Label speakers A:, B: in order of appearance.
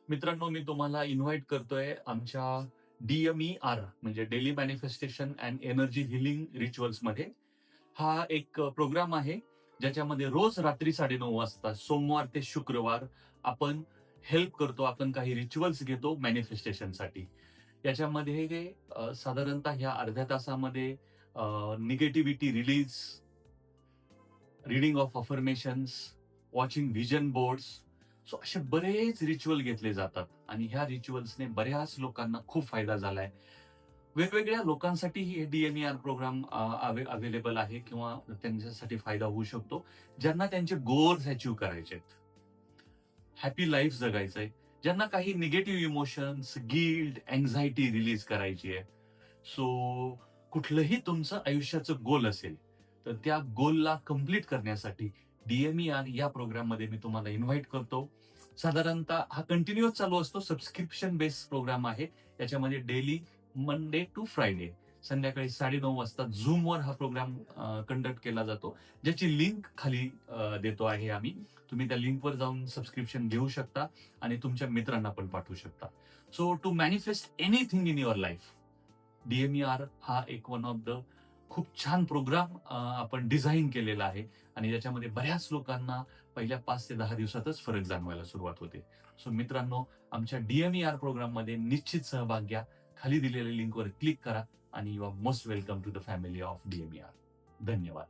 A: मित्रांनो, मी तुम्हाला इन्व्हाइट करतोय आमच्या DMER म्हणजे daily manifestation and energy healing रिच्युअल्समध्ये. हा एक प्रोग्राम आहे, ज्याच्यामध्ये रोज रात्री 9:30 वाजता सोमवार ते शुक्रवार आपण हेल्प करतो. आपण काही रिच्युअल्स घेतो मॅनिफेस्टेशनसाठी. याच्यामध्ये साधारणतः ह्या अर्ध्या तासामध्ये negativity release, reading of affirmations, watching vision boards, so असे बरेच रिच्युअल घेतले जातात आणि ह्या रिच्युअल्सने बऱ्याच लोकांना खूप फायदा झालाय. वेगवेगळ्या लोकांसाठी हे DMER प्रोग्राम अवेलेबल आहे किंवा त्यांच्यासाठी फायदा होऊ शकतो, ज्यांना त्यांचे गोल्स अचीव्ह करायचे आहेत, हॅपी लाईफ जगायचंय, ज्यांना काही negative emotions, guilt, anxiety release करायची आहे. सो कुठलंही तुमचं आयुष्याचं गोल असेल, तर त्या गोलला कंप्लीट करण्यासाठी DMER या प्रोग्राममध्ये मी तुम्हाला इन्व्हाइट करतो. साधारणतः हा कंटिन्युअस चालू असतो. सबस्क्रिप्शन बेस्ड प्रोग्राम आहे. याच्यामध्ये डेली मंडे टू फ्रायडे संध्याकाळी 9:30 वाजता झूमवर हा प्रोग्राम कंडक्ट केला जातो, ज्याची लिंक खाली देतो आहे आम्ही. तुम्ही त्या लिंकवर जाऊन सबस्क्रिप्शन घेऊ शकता आणि तुमच्या मित्रांना पण पाठवू शकता. So to manifest anything in your life, DMER हा एक वन ऑफ द खूप छान प्रोग्राम आपण डिझाईन केलेला आहे आणि ज्याच्यामध्ये बऱ्याच लोकांना पहिल्या 5 ते 10 दिवसातच फरक जाणवायला सुरुवात होते. सो मित्रांनो, आमच्या DMER प्रोग्राममध्ये निश्चित सहभाग घ्या. खाली दिलेल्या लिंकवर क्लिक करा आणि you are most welcome to the family of DMER. धन्यवाद.